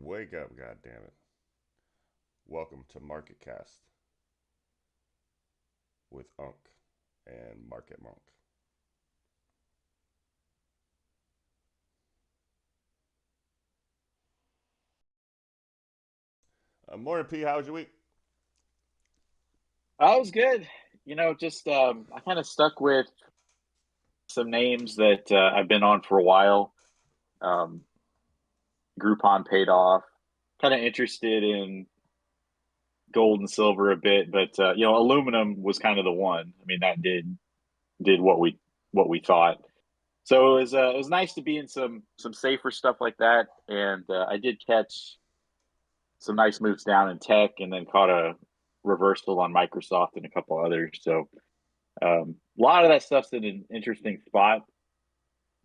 Wake up, goddammit. Welcome to MARKETcast with Unk and Market Monk. Morning, P. How was your week? Oh, it was good. Just I kind of stuck with some names that I've been on for a while. Um, Groupon paid off. Kind of interested in gold and silver a bit, but aluminum was kind of the one. I mean, that did what we thought. So it was nice to be in some safer stuff like that, and I did catch some nice moves down in tech, and then caught a reversal on Microsoft and a couple others. So a lot of that stuff's in an interesting spot.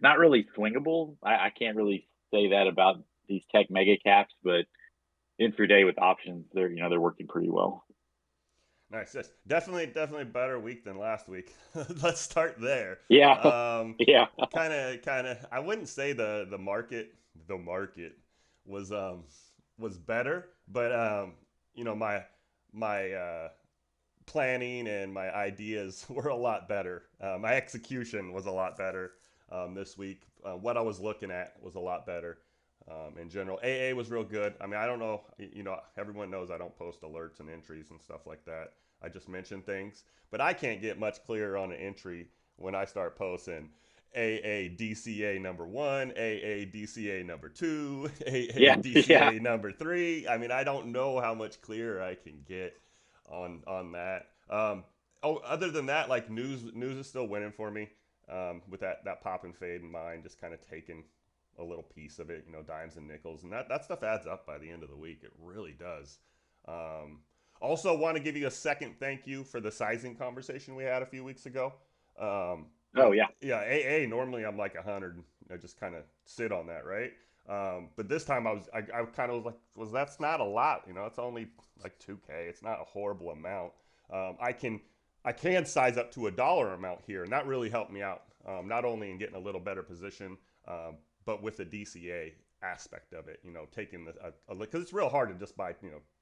Not really swingable. I can't really say that about these tech mega caps, but intraday with options, they're working pretty well. Nice. Yes, definitely better week than last week. Let's start there. Yeah, Um, yeah, kind of. I wouldn't say the market was was better, but my planning and my ideas were a lot better. My execution was a lot better this week. What I was looking at was a lot better in general. AA was real good. I mean, I don't know. Everyone knows I don't post alerts and entries and stuff like that. I just mention things, but I can't get much clearer on an entry when I start posting AADCA number one, AADCA number two, yeah, yeah, AADCA number three. I mean, I don't know how much clearer I can get on that. Other than that, like news is still winning for me. With that pop and fade in mind, just kind of taking a little piece of it, dimes and nickels, and that stuff adds up by the end of the week. It really does. Um, Also, want to give you a second thank you for the sizing conversation we had a few weeks ago. oh yeah, Yeah, AA normally I'm like 100, just kind of sit on that, right? But this time I kind of was like, was that's not a lot, it's only like 2K. It's not a horrible amount. I can size up to $1 amount here, and that really helped me out. Not only in getting a little better position, but with the DCA aspect of it, taking the because it's real hard to just buy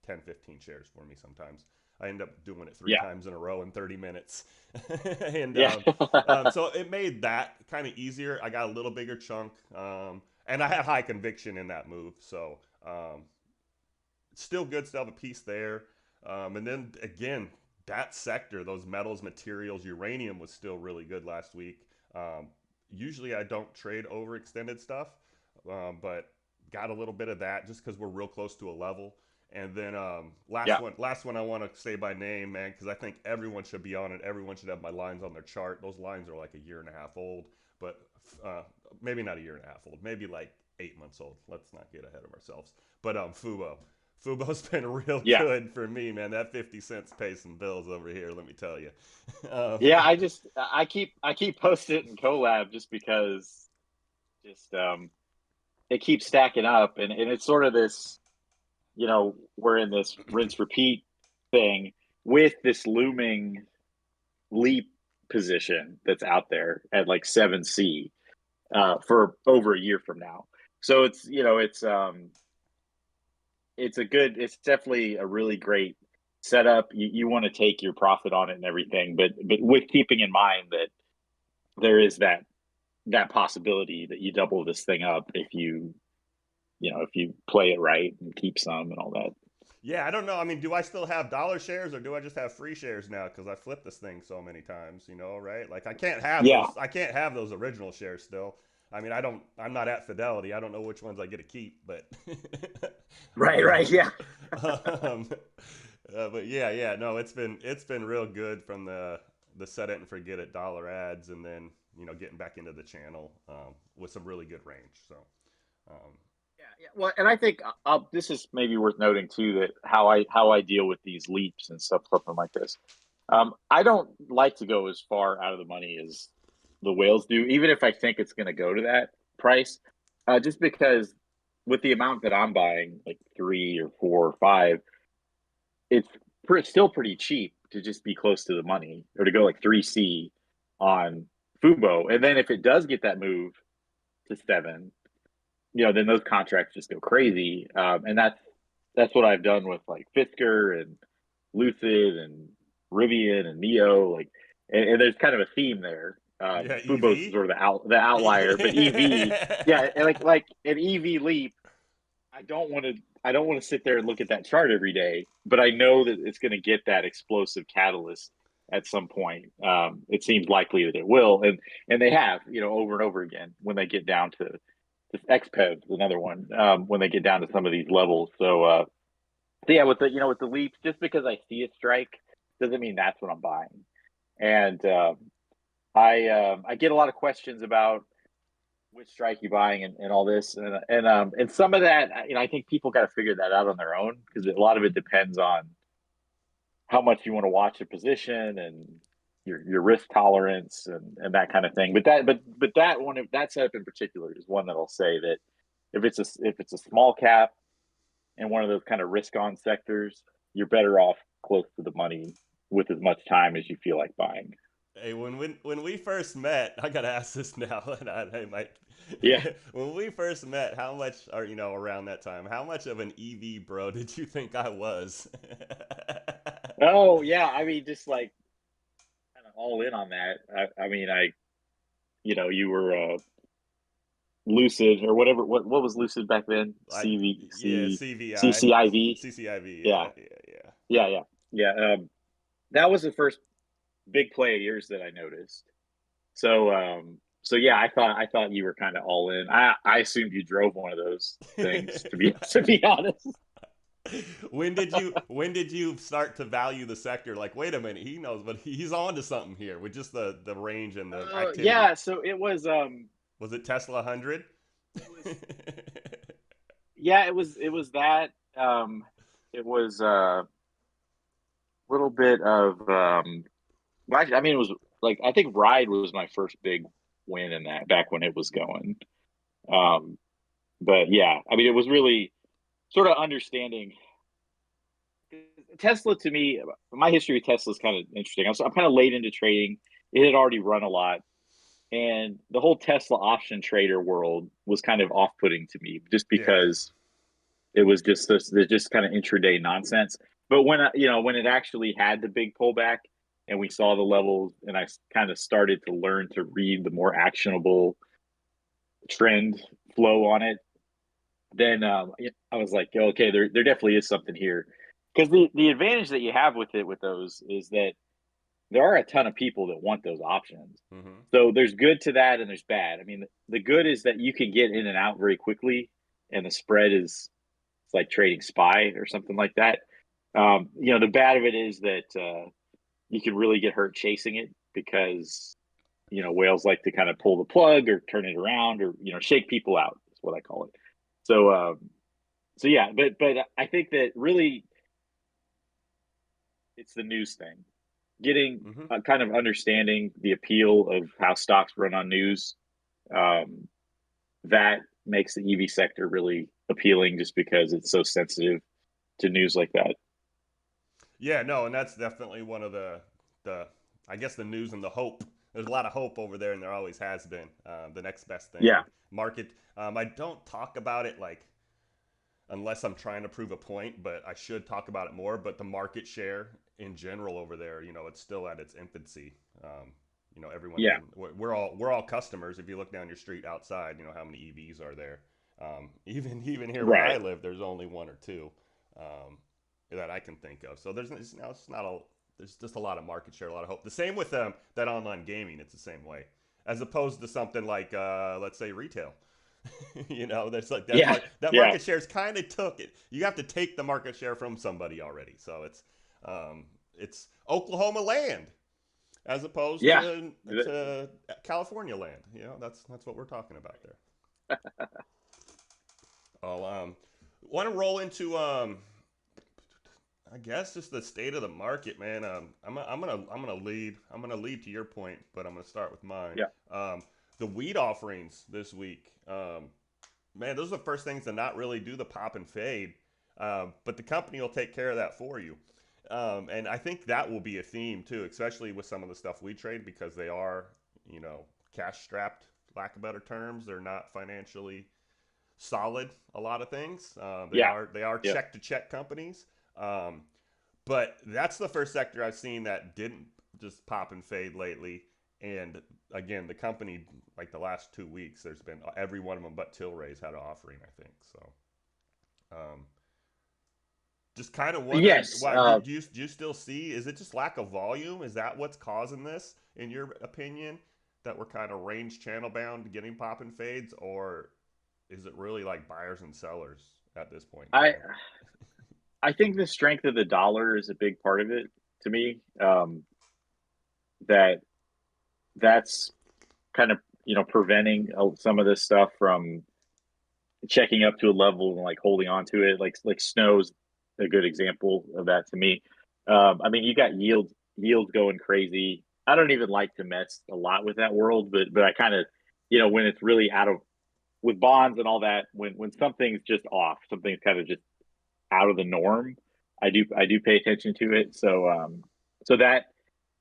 10, 15 shares for me sometimes. I end up doing it three yeah, times in a row in 30 minutes, and yeah, so it made that kind of easier. I got a little bigger chunk, and I had high conviction in that move. So still good, still have a piece there. And then again, that sector, those metals, materials, uranium was still really good last week. Usually I don't trade overextended stuff, but got a little bit of that just because we're real close to a level. And then yeah, last one I want to say by name, man, because I think everyone should be on it. Everyone should have my lines on their chart. Those lines are like a year and a half old, but uh, maybe not a year and a half old, maybe like 8 months old. Let's not get ahead of ourselves. But Fubo's been real yeah, good for me, man. That 50 cents pays some bills over here, let me tell you. um, yeah. I keep posting it in collab just because just it keeps stacking up, and it's sort of this, we're in this rinse repeat thing with this looming leap position that's out there at like 7C for over a year from now. So it's definitely a really great setup. You want to take your profit on it and everything, but with keeping in mind that there is that possibility that you double this thing up if you play it right and keep some and all that. yeah, I don't know. I mean, do I still have dollar shares or do I just have free shares now? Because I flipped this thing so many times, right? Like I can't have Yeah, those. I can't have those original shares still. I mean, I don't. I'm not at Fidelity. I don't know which ones I get to keep, but right, uh, right, yeah, um, but yeah. No, it's been real good from the set it and forget it dollar ads, and then getting back into the channel with some really good range. So um, yeah, yeah. Well, and I think this is maybe worth noting too, that how I deal with these leaps and stuff, something like this. I don't like to go as far out of the money as the whales do, even if I think it's going to go to that price. Just because with the amount that I'm buying, like three or four or five, it's still pretty cheap to just be close to the money or to go like 3C on Fubo. And then if it does get that move to seven, then those contracts just go crazy. And that's what I've done with like Fisker and Lucid and Rivian and Neo. Like, and there's kind of a theme there. Yeah, Fubo's is EV. sort of the outlier, but EV, yeah, and like an EV Leap. I don't want to sit there and look at that chart every day, but I know that it's going to get that explosive catalyst at some point. It seems likely that it will, and they have, over and over again when they get down to this XPEV, another one, when they get down to some of these levels. So yeah, with the leaps, just because I see a strike doesn't mean that's what I'm buying. And I get a lot of questions about which strike you're buying and all this, and some of that, I think people got to figure that out on their own, because a lot of it depends on how much you want to watch a position and your risk tolerance and that kind of thing. But that one, if that setup in particular, is one that I'll say that if it's a small cap and one of those kind of risk on sectors, you're better off close to the money with as much time as you feel like buying. Hey, when we first met, I gotta ask this now, and hey, Mike, Yeah. when we first met, how much, or around that time, how much of an EV bro did you think I was? Oh yeah. I mean, just like kind of all in on that. I mean, you were Lucid or whatever. What was Lucid back then? Like, yeah, CVI, CCIV. CCIV, Yeah, yeah, yeah, yeah, yeah, yeah. That was the first big play of yours that I noticed. So yeah, I thought you were kind of all in. I assumed you drove one of those things, to be yeah. to be honest. When did you start to value the sector? Like, wait a minute, he knows, but he's on to something here with just the range and the activity. Yeah, so Was it Tesla 100? it was yeah, it was that it was a little bit of well, actually, I mean, it was like, I think Ride was my first big win in that back when it was going. Um, but yeah, I mean, it was really sort of understanding Tesla. To me, my history with Tesla is kind of interesting. I'm kind of late into trading. It had already run a lot, and the whole Tesla option trader world was kind of off-putting to me, just Yeah. because it was just just kind of intraday nonsense. But when it actually had the big pullback and we saw the levels, and I kind of started to learn to read the more actionable trend flow on it, then I was like, okay, there definitely is something here. Because the advantage that you have with it, with those, is that there are a ton of people that want those options. Hmm. So there's good to that and there's bad. I mean, the good is that you can get in and out very quickly, and the spread is, it's like trading SPY or something like that. The bad of it is that you can really get hurt chasing it, because whales like to kind of pull the plug or turn it around, or shake people out. Is what I call it. So yeah, but I think that really it's the news thing, getting Hmm. kind of understanding the appeal of how stocks run on news. Um, that makes the EV sector really appealing, just because it's so sensitive to news like that. Yeah, no, and that's definitely one of the I guess the news and the hope. There's a lot of hope over there, and there always has been. The next best thing, Yeah, market. I don't talk about it like unless I'm trying to prove a point, but I should talk about it more. But the market share in general over there, it's still at its infancy. Everyone yeah, can. We're all customers. If you look down your street outside, how many EVs are there? Even here where I right. live, there's only one or two that I can think of. So it's not a there's just a lot of market share, a lot of hope. The same with that online gaming. It's the same way, as opposed to something like let's say retail. There's like that Yeah, that yeah, market share's kind of took it. You have to take the market share from somebody already. So it's Oklahoma land as opposed yeah. to California land. That's what we're talking about there. I'll want to roll into I guess just the state of the market, man. I'm gonna lead to your point, but I'm gonna start with mine. Yeah. The weed offerings this week, man, those are the first things to not really do the pop and fade, but the company will take care of that for you. And I think that will be a theme too, especially with some of the stuff we trade, because they are, cash strapped, lack of better terms. They're not financially solid. A lot of things. Yeah. They are Yep. check to check companies. Um, but that's the first sector I've seen that didn't just pop and fade lately. And again, the company, like the last 2 weeks, there's been every one of them but Tilray's had an offering, I think. So um, just kind of wondering Yes. why do you still see, is it just lack of volume? Is that what's causing this, in your opinion, that we're kind of range channel bound to getting pop and fades, or is it really like buyers and sellers at this point in I time? I think the strength of the dollar is a big part of it to me. That that's kind of preventing some of this stuff from checking up to a level and like holding on to it. Like snow's a good example of that to me. I mean, you got yields going crazy. I don't even like to mess a lot with that world, but I kind of when it's really out of with bonds and all that, when something's just off, something's kind of just out of the norm. I do pay attention to it. So that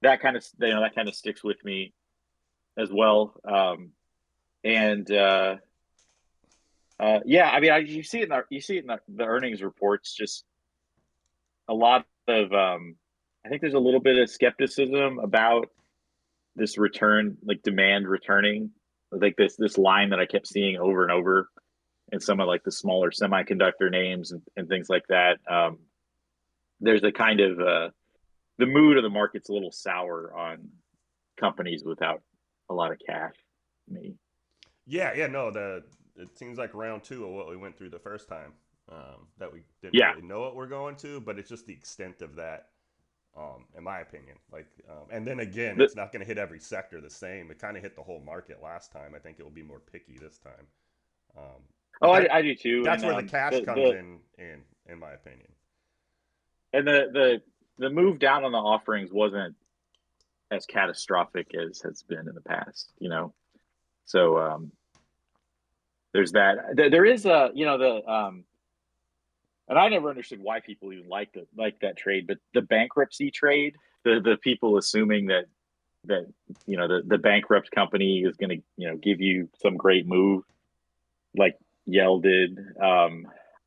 kind of that kind of sticks with me as well. And Yeah, I mean, you see it in the earnings reports. Just a lot of I think there's a little bit of skepticism about this return, like demand returning, like this line that I kept seeing over and over in some of like the smaller semiconductor names and things like that. There's a kind of the mood of the market's a little sour on companies without a lot of cash. Me, Yeah, yeah, no, the it seems like round two of what we went through the first time, that we didn't yeah, really know what we're going to, but it's just the extent of that, in my opinion. Like, and then again, the, it's not going to hit every sector the same. It kind of hit the whole market last time. I think it will be more picky this time. oh, But I do too, that's and where the cash comes in my opinion. the move down on the offerings wasn't as catastrophic as has been in the past. So there's that. There is a the and I never understood why people even like that trade, but the bankruptcy trade, the people assuming that the bankrupt company is going to give you some great move like Yell did. Oh,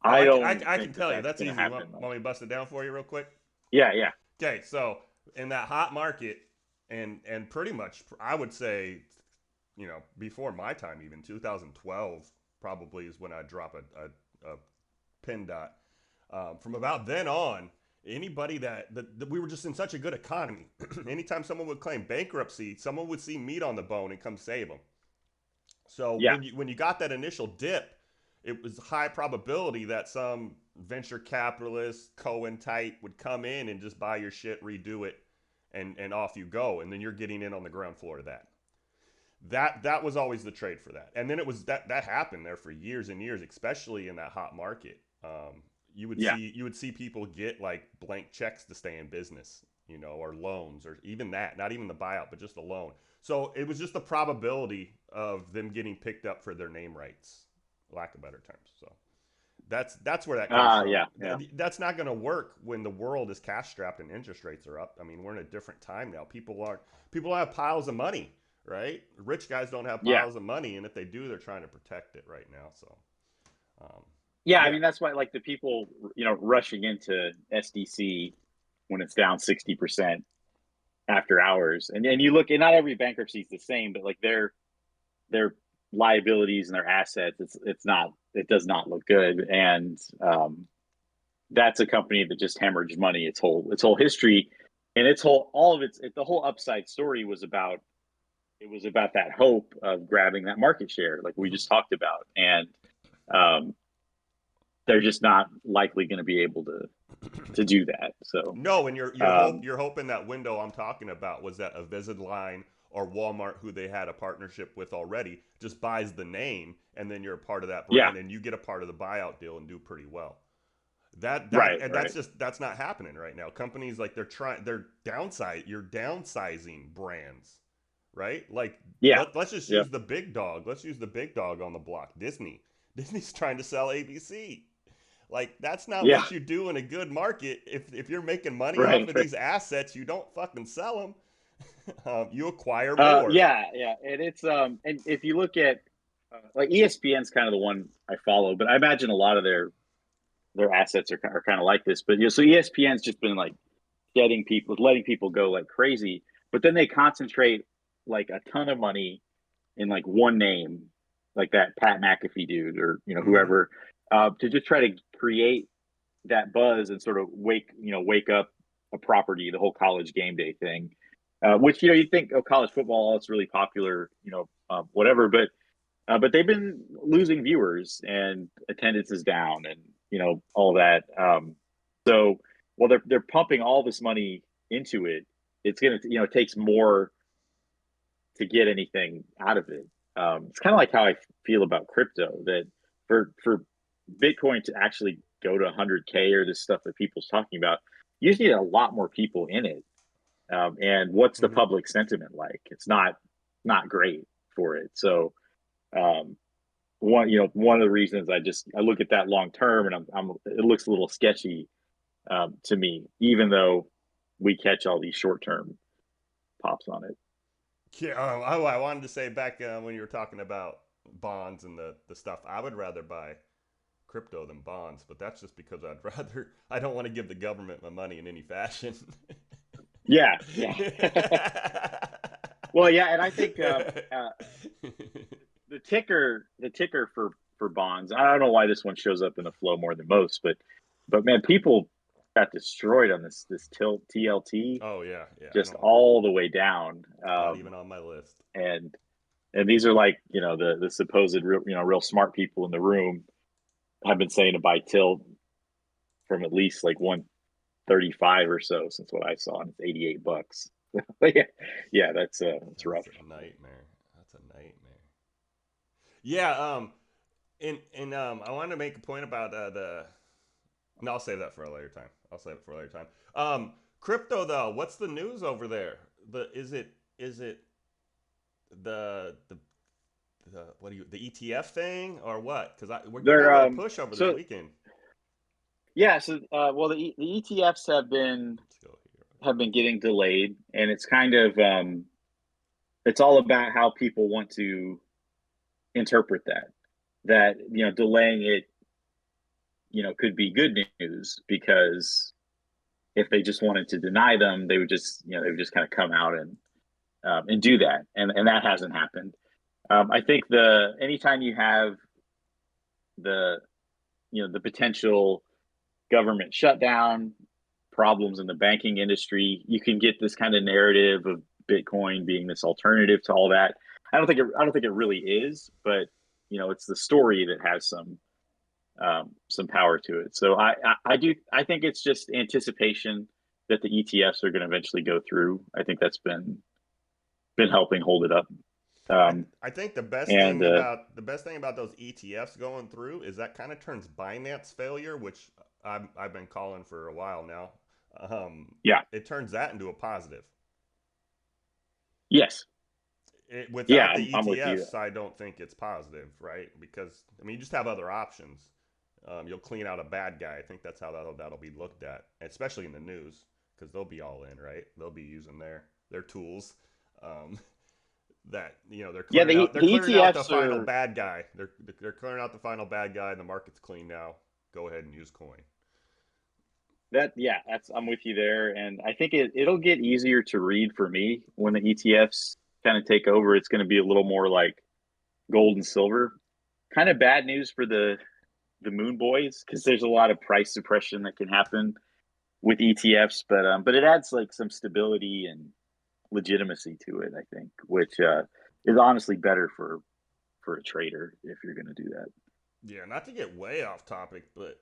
I don't I can think that tell you. that's That's going to easy. happen much. Want me to bust it down for you real quick? Yeah, yeah, Okay, so in that hot market, and pretty much, I would say, before my time, even 2012 probably is when I drop a pin dot. From about then on, anybody that we were just in such a good economy, anytime someone would claim bankruptcy, someone would see meat on the bone and come save them. So yeah, when you got that initial dip, it was high probability that some venture capitalist Cohen type would come in and just buy your shit, redo it, and off you go, and then you're getting in on the ground floor of that. That was always the trade for that, and then it was that happened there for years and years, especially in that hot market. yeah. You would see people get like blank checks to stay in business, or loans, or even that, not even the buyout, but just a loan. So it was just the probability of them getting picked up for their name rights, lack of better terms. So that's where that comes from. Yeah, yeah, That's not going to work when the world is cash strapped and interest rates are up. I mean, we're in a different time now. People have piles of money, right? Rich guys don't have yeah. piles of money, and if they do, they're trying to protect it right now. So, um, Yeah, I yeah, mean that's why like the people rushing into SDC when it's down 60% after hours, and you look, and not every bankruptcy is the same, but like their liabilities and their assets, it does not look good, and that's a company that just hemorrhaged money its whole history, and its whole all of the whole upside story was about that hope of grabbing that market share, like we mm-hmm. just talked about, and um, they're just not likely going to be able to do that. So, No, and um, you're hoping that window I'm talking about was that a Invisalign or Walmart, who they had a partnership with already, just buys the name, and then you're a part of that yeah, brand, and you get a part of the buyout deal and do pretty well. right, And right, that's not happening right now. Companies, like, you're downsizing brands, right? Like, yeah, let's just yeah, use the big dog. Let's use the big dog on the block, Disney. Disney's trying to sell ABC. Like, that's not yeah, what you do in a good market. If you're making money off right, of right. these assets, you don't fucking sell them. You acquire more. Yeah, yeah, and it's and if you look at Like ESPN's kind of the one I follow, but I imagine a lot of their assets are kind of like this. But so ESPN's just been like letting people go like crazy, but then they concentrate like a ton of money in like one name, like that Pat McAfee dude or Mm-hmm. whoever, to just try to create that buzz and sort of wake up a property, the whole college game day thing, which you think college football, it's really popular, whatever, but they've been losing viewers and attendance is down and all that. So while they're pumping all this money into it, it's gonna it takes more to get anything out of it. It's kind of like how I feel about crypto. That for Bitcoin to actually go to 100K or this stuff that people's talking about, you just need a lot more people in it. And what's the Mm-hmm. public sentiment like? It's not great for it. So um, one of the reasons I look at that long term and it looks a little sketchy to me, even though we catch all these short term pops on it. Yeah, I wanted to say back when you were talking about bonds and the stuff, I would rather buy crypto than bonds, but that's just because I don't want to give the government my money in any fashion. Yeah, yeah. Well, yeah, and I think the ticker for bonds. I don't know why this one shows up in the flow more than most, but man, people got destroyed on this tilt TLT Oh yeah, yeah. I just don't. all the way down. Not even on my list. And these are like the supposed real smart people in the room have been saying to buy tilt from at least like 135 or so since what I saw, and it's $88. Yeah, yeah, that's rough. That's a nightmare. That's a nightmare. Yeah. I wanted to make a point about the. No, I'll save that for a later time. I'll save it for a later time. Crypto though, what's the news over there? Is it the what do you the ETF thing or what? Because we got They're a little push over this so weekend. yeah, so well the ETFs Let's go here. have been getting delayed, and it's kind of it's all about how people want to interpret that delaying it could be good news, because if they just wanted to deny them, they would just kind of come out and do that, and that hasn't happened. I think the anytime you have the the potential government shutdown, problems in the banking industry, you can get this kind of narrative of Bitcoin being this alternative to all that. I don't think it really is, but it's the story that has some power to it. So I think it's just anticipation that the ETFs are going to eventually go through. I think that's been helping hold it up. I Um, I think and the best thing about those ETFs going through is that kind of turns Binance failure, which I've been calling for a while now. Yeah, It turns that into a positive. yes, yeah, Without the I'm with you. ETFs, I don't think it's positive, right? Because I mean, you just have other options. You'll clean out a bad guy. I think that's how that'll be looked at, especially in the news, because they'll be all in, right? They'll be using their tools. Um, that they're Yeah, clearing out the the ETFs final are bad guy. They're clearing out the final bad guy, and the market's clean now. Go ahead and use coin. that. Yeah, that's I'm with you there, and I think it'll get easier to read for me when the ETFs kind of take over. It's going to be a little more like gold and silver. Kind of bad news for the Moon Boys, because there's a lot of price suppression that can happen with ETFs, but it adds like some stability and legitimacy to it. I think, which is honestly better for a trader if you're going to do that. Yeah, not to get way off topic, but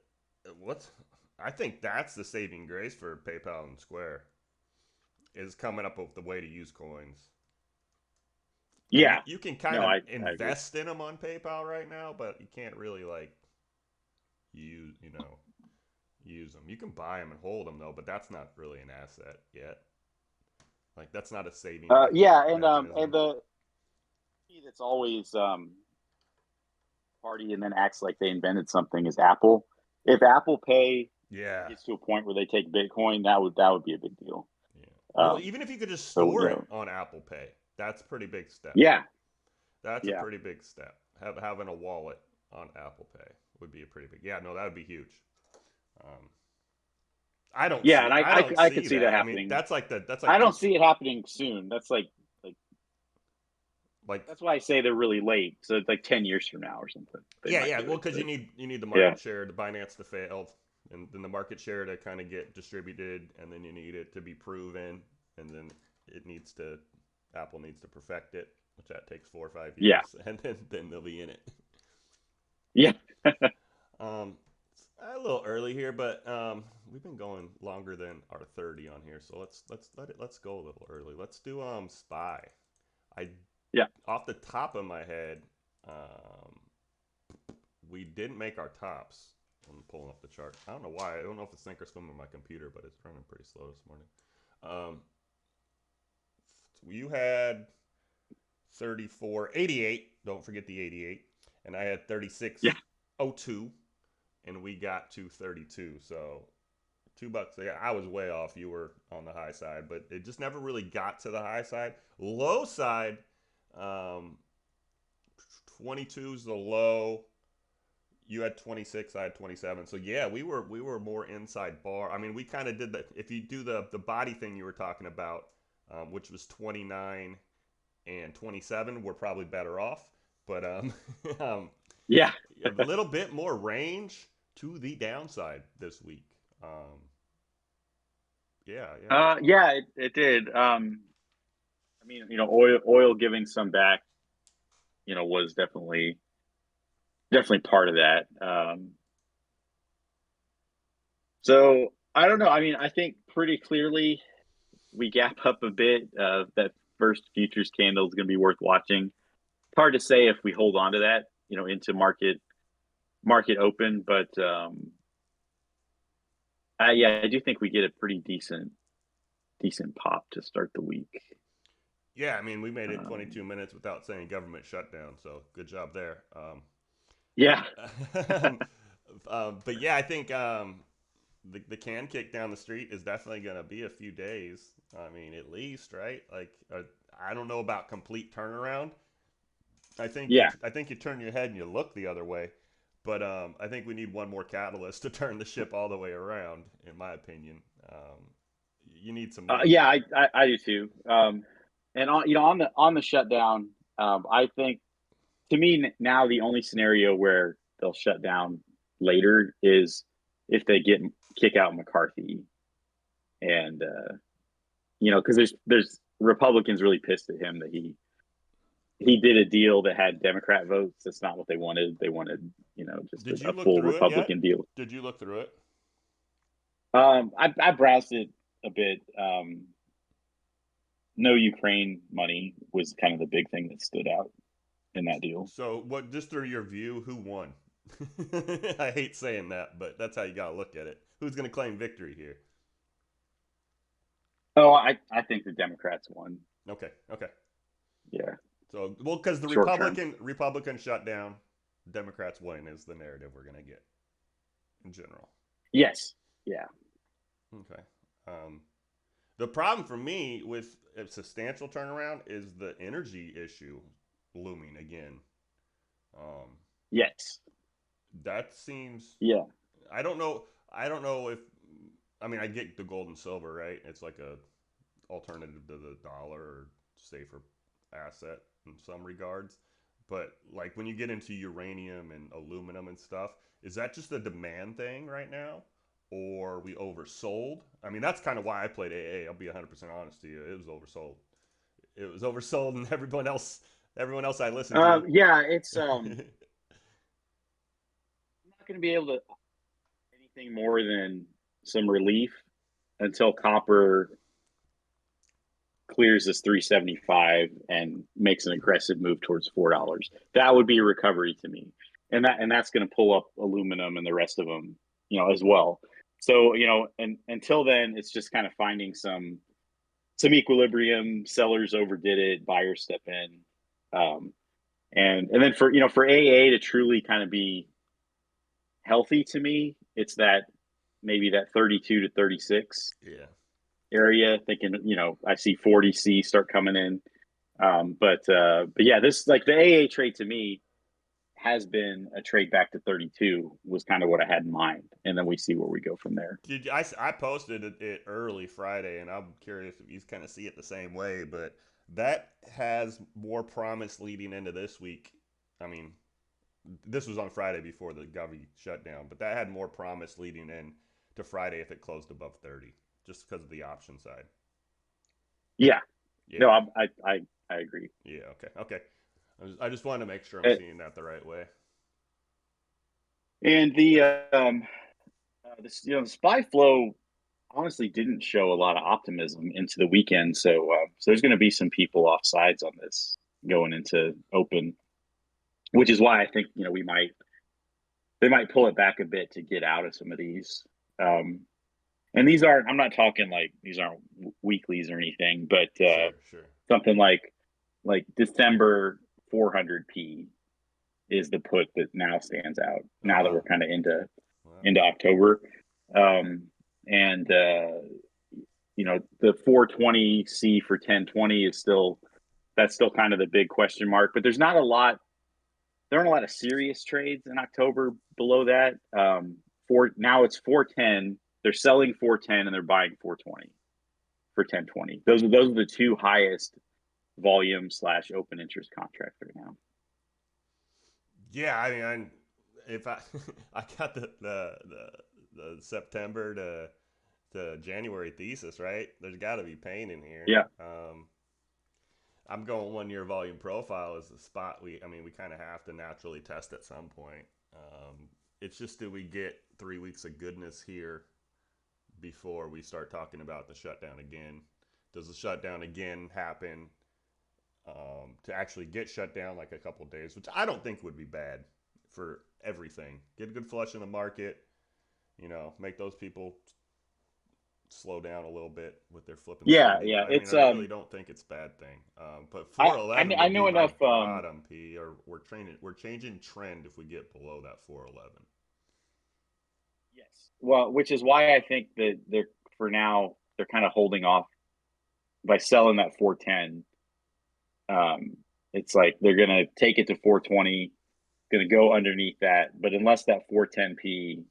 what's I think that's the saving grace for PayPal and Square is coming up with the way to use coins. Like Yeah, you can kind no, of I agree. invest in them on PayPal right now, but you can't really like use use them. You can buy them and hold them though, but that's not really an asset yet. Like that's not a saving Yeah, and mechanism. the that's always party and then acts like they invented something is Apple. If Apple Pay Yeah, gets to a point where they take Bitcoin, that would be a big deal. yeah. Well, Um, even if you could just so store it on Apple Pay, that's a pretty big step. yeah, That's a yeah, pretty big step. having a wallet on Apple Pay would be a pretty big. Yeah, no, that would be huge. Um, Yeah, and I don't I could see see that that. I mean, happening. that's I like don't see it happening soon. Like like that's why I say they're really late. So it's like 10 years from now or something, they yeah, might yeah. do Well, it. because But you need the yeah, market share, the Binance to fail, and then the market share to kind of get distributed, and then you need it to be proven, and then it needs to Apple needs to perfect it, which that takes 4 or 5 years, yeah, and then they'll be in it. yeah. It's a little early here, but we've been going longer than our 30 on here, so let's go a little early. Let's do Spy. I Yeah. Off the top of my head, um, we didn't make our tops. I'm pulling up the chart. I don't know why. I don't know if it's sink or swim on my computer, but it's running pretty slow this morning. Um, you had 34.88. Don't forget the 88. And I had Yeah. 36.02. And we got to 32. So $2. Yeah, I was way off. You were on the high side, but it just never really got to the high side. Low side, um, 22 is the low. You had 26, I had 27. So yeah, we were more inside bar. I mean, we kind of did that. If you do the body thing you were talking about, which was 29 and 27, we're probably better off. But um, Yeah. a little bit more range to the downside this week. Um, yeah, yeah, Yeah, it did. I mean, oil giving some back, was definitely part of that. So I don't know. I mean, I think pretty clearly we gap up a bit. That first futures candle is going to be worth watching. It's hard to say if we hold on to that, into market open, but yeah, I do think we get a pretty decent pop to start the week. yeah. I mean, we made it 22 Um, minutes without saying government shutdown, so good job there. yeah, But yeah, I think the can kick down the street is definitely going to be a few days. I mean, at least, right? Like, I don't know about complete turnaround. yeah. I think you turn your head and you look the other way, but I think we need one more catalyst to turn the ship all the way around. In my opinion, you need some more. Yeah, I do too. And on the shutdown, I think to me now the only scenario where they'll shut down later is if they kick out McCarthy, and because there's Republicans really pissed at him that he did a deal that had Democrat votes. That's not what they wanted. They wanted just Did a you look full through it yet? Republican deal. Did you look through it? I browsed it a bit. No Ukraine money was kind of the big thing that stood out in that deal. So, what? Just through your view, who won? I hate saying that, but that's how you gotta look at it. Who's gonna claim victory here? Oh, I think the Democrats won. Okay, okay. Yeah, So, well, because the short term. Republican shut down, Democrats win is the narrative we're gonna get in general. Yes. Yeah. Okay. Um, the problem for me with a substantial turnaround is the energy issue looming again. Um, Yes. that seems. Yeah. I don't know. I don't know if. I mean, I get the gold and silver, right? It's like a alternative to the dollar or safer asset in some regards. But like when you get into uranium and aluminum and stuff, is that just a demand thing right now? Or we oversold? I mean, that's kind of why I played AA. I'll be 100% honest to you. It was oversold. It was oversold, and everyone else I listened to. Yeah. It's not going to be able to anything more than some relief until copper clears this 375 and makes an aggressive move towards $4. That would be a recovery to me, and that's going to pull up aluminum and the rest of them, as well. So and until then, it's just kind of finding some equilibrium. Sellers overdid it, buyers step in, and then for AA to truly kind of be healthy to me, it's that maybe that 32 to 36 Yeah. area. Thinking, I see 40C start coming in. But yeah, this like the AA trade to me. has been a trade back to 32 was kind of what I had in mind, and then we see where we go from there. I posted it early Friday, and I'm curious if you kind of see it the same way, but that has more promise leading into this week. I mean, this was on Friday before the Govy shutdown, but that had more promise leading in to Friday if it closed above 30, just because of the option side. Yeah, no, Yeah, I agree. yeah, okay, okay. I just wanted to make sure I'm Uh, seeing that the right way. And this, the spy flow honestly didn't show a lot of optimism into the weekend. So there's going to be some people off sides on this going into open, which is why I think they might pull it back a bit to get out of some of these. Um, and these aren't. I'm not talking like these aren't weeklies or anything, but Sure, sure. something like December 400p is the put that now stands out. Oh Now that wow, we're kind of wow. into October, um, and the 420C for 1020 is still that's still kind of the big question mark. But there's not a lot. There aren't a lot of serious trades in October below that. For now, it's 410. They're selling 410 and they're buying 420 for 1020. Those are the two highest volume slash open interest contracts right now. Yeah, I mean, if I I got the September to January thesis right, there's got to be pain in here. Yeah, I'm going 1 year volume profile is the spot we kind of have to naturally test at some point. It's just, do we get 3 weeks of goodness here before we start talking about the shutdown again? Does the shutdown again happen to actually get shut down like a couple days, which I don't think would be bad for everything. Get a good flush in the market, make those people slow down a little bit with their flipping yeah, spending. yeah. I mean, It's I really don't think it's a bad thing. But 411 I would know be my enough. bottom P, or we're changing trend if we get below that 411. Yes. Well, which is why I think that they're for now they're kind of holding off by selling that 410. Um, it's like they're gonna take it to 420, gonna go underneath that, but unless that 410p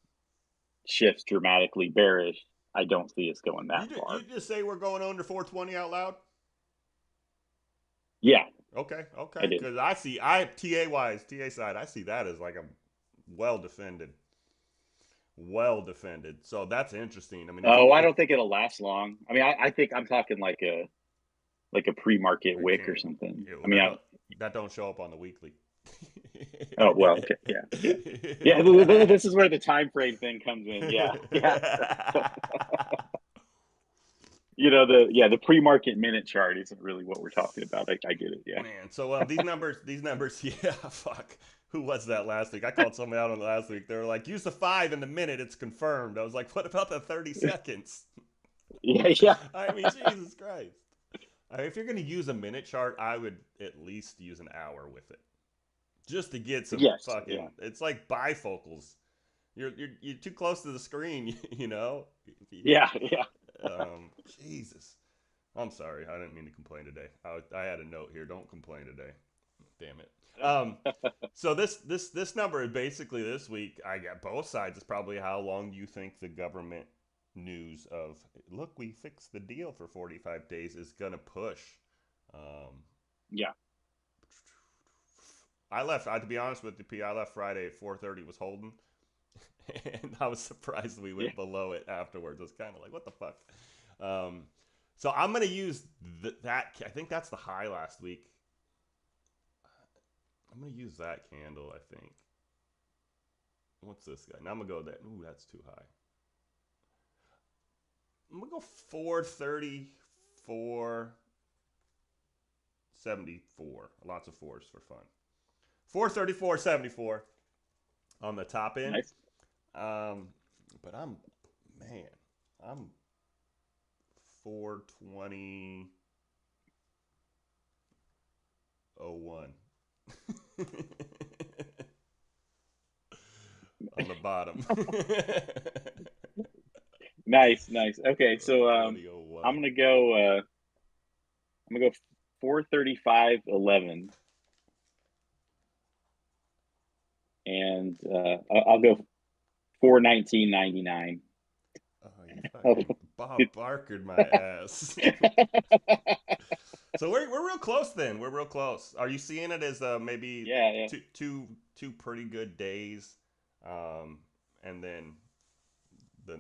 shifts dramatically bearish, I don't see us going that You far. just say we're going under 420 out loud? Yeah, Okay, I okay. did. Because TA side, I see that as like a well defended, well defended. So that's interesting. I mean, Oh, I don't think it'll last long. I mean, I think I'm talking like a pre-market it wick or can't, something. well, I mean, that don't show up on the weekly. oh well, okay, yeah, yeah, yeah. This is where the time frame thing comes in. Yeah, yeah. The pre-market minute chart isn't really what we're talking about. I get it. Yeah. Man, so these numbers, yeah, fuck. Who was that last week? I called somebody out on the last week. They were like, use the 5 in the minute, it's confirmed. I was like, what about the 30 seconds? Yeah, yeah. I mean, Jesus Christ. I mean, if you're going to use a minute chart, I would at least use an hour with it, just to get some Yes, yeah. fucking. It's like bifocals. You're too close to the screen, you know. Yeah, yeah. Jesus. I'm sorry. I didn't mean to complain today. I had a note here. Don't complain today. Damn it. So this number is basically this week. I got both sides. Is probably how long you think the government news of, look, we fixed the deal for 45 days is gonna push. Um, Yeah. to be honest with you, P. I left Friday at 4:30. Was holding, and I was surprised we Yeah. went below it afterwards. It's kind of like, what the fuck. Um, so I'm gonna use that. I think that's the high last week. I'm gonna use that candle. I think. What's this guy? Now I'm gonna go that. Ooh, that's too high. I'm gonna go 434.74. Lots of fours for fun. 434.74 on the top end. Nice. But man, I'm 420.01 on the bottom. Nice, nice. Okay, so 420.01. I'm gonna go I'm gonna go 435.11. and I'll go 419.99. Oh, you Oh, fucking Bob Barkered my ass. So we're real close then. We're real close. Are you seeing it as maybe yeah, yeah. two pretty good days, um, and then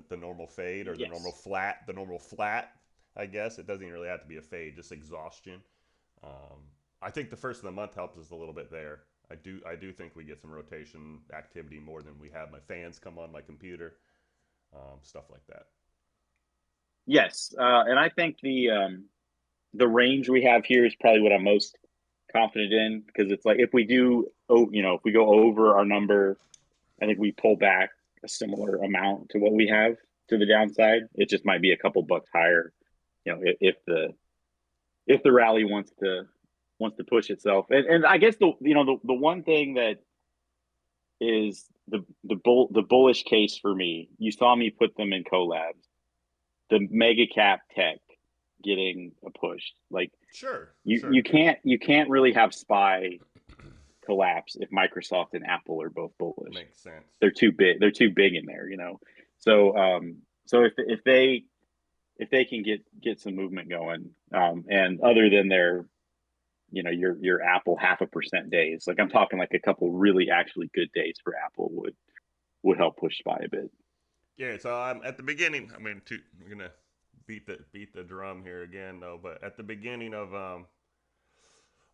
the normal fade or Yes. the normal flat? I guess it doesn't even really have to be a fade, just exhaustion. Um, I think the first of the month helps us a little bit there. I do think we get some rotation activity more than we have. My fans come on my computer, stuff like that. Yes, and I think the range we have here is probably what I'm most confident in because it's like if we do, oh, if we go over our number, I think we pull back a similar amount to what we have to the downside. It just might be a couple bucks higher, if the rally wants to push itself. And I guess the one thing that is the bullish case for me. You saw me put them in collabs. The mega cap tech getting a push. Like Sure, you sure. you can't really have SPY collapse if Microsoft and Apple are both bullish. Makes sense. They're too big. They're too big in there. So if they can get some movement going, and other than your Apple 0.5% days, like I'm talking like a couple really actually good days for Apple would help push SPY a bit. Yeah, so at the beginning. I mean, we're gonna beat the drum here again, though. But at the beginning of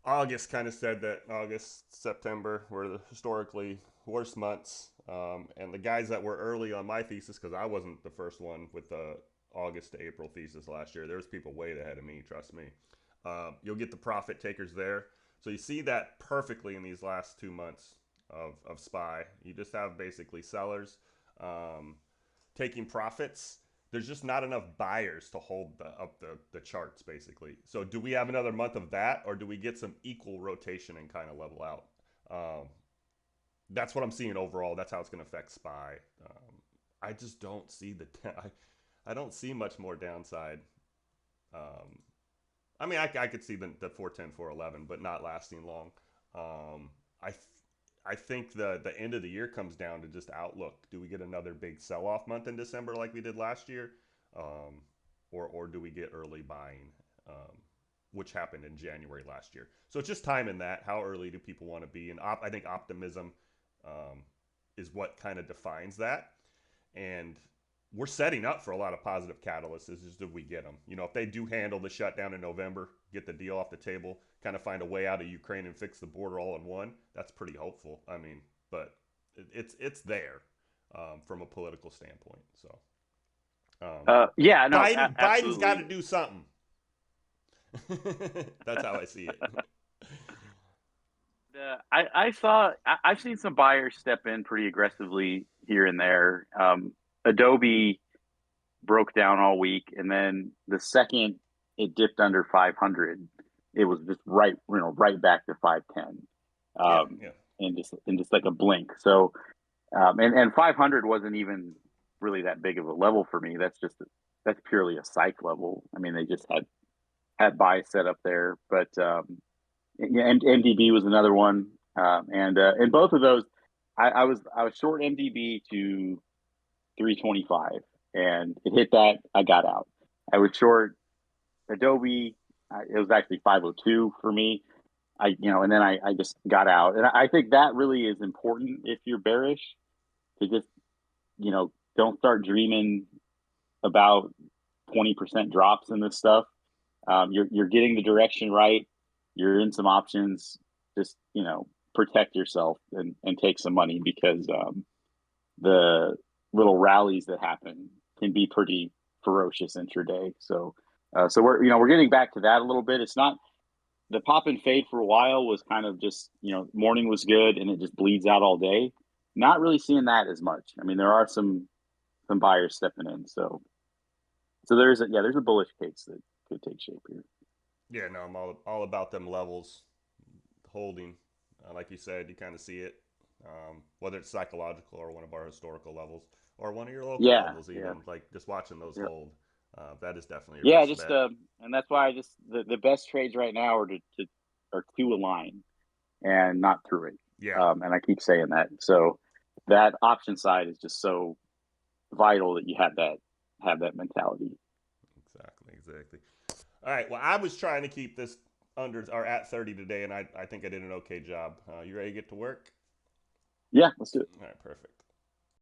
August, kind of said that August, September were the historically worst months. And the guys that were early on my thesis, because I wasn't the first one with the August to April thesis last year. There was people way ahead of me. Trust me. You'll get the profit takers there. So you see that perfectly in these last 2 months of SPY. You just have basically sellers um, taking profits. There's just not enough buyers to hold the charts basically. So do we have another month of that, or do we get some equal rotation and kind of level out? Um, that's what I'm seeing overall. That's how it's going to affect SPY. I just don't see I don't see much more downside. Um, I mean, I could see the 410, 411, but not lasting long. I I think the end of the year comes down to just outlook. Do we get another big sell off month in December like we did last year, um, or do we get early buying, which happened in January last year? So it's just time in that. How early do people want to be? And I think optimism um, is what kind of defines that. And we're setting up for a lot of positive catalysts. It's just if we get them. If they do handle the shutdown in November, get the deal off the table, kind of find a way out of Ukraine and fix the border all in one, that's pretty hopeful. I mean, but it's there from a political standpoint. So Yeah, no, Biden's got to absolutely. do something. That's how I see it. I've seen some buyers step in pretty aggressively here and there. Adobe broke down all week, and then the second it dipped under 500, it was just right back to 510, Yeah, yeah. in just like a blink. So, and 500 wasn't even really that big of a level for me. That's purely a psych level. I mean, they just had buys set up there, but yeah, MDB was another one, and both of those, I was short MDB to 325, and it hit that. I got out. I was short Adobe. It was actually 502 for me. And then I just got out, and I think that really is important if you're bearish to just don't start dreaming about 20% drops in this stuff. You're getting the direction right. You're in some options. Just protect yourself and take some money because the little rallies that happen can be pretty ferocious intraday. So we're getting back to that a little bit. It's not the pop and fade for a while was kind of just morning was good and it just bleeds out all day. Not really seeing that as much. I mean, there are some buyers stepping in. So there's a bullish case that could take shape here. Yeah, no, I'm all about them levels holding. Like you said, you kind of see it, whether it's psychological or one of our historical levels or one of your local Yeah, levels, yeah, even like just watching those yeah. hold. That is definitely a Yeah, risk just bet. and that's why I just the best trades right now are to are to align and not through it. Yeah. And I keep saying that. So that option side is just so vital that you have that mentality. Exactly. Exactly. All right. Well, I was trying to keep this under or at 30 today, and I think I did an okay job. You ready to get to work? Yeah, let's do it. All right. Perfect.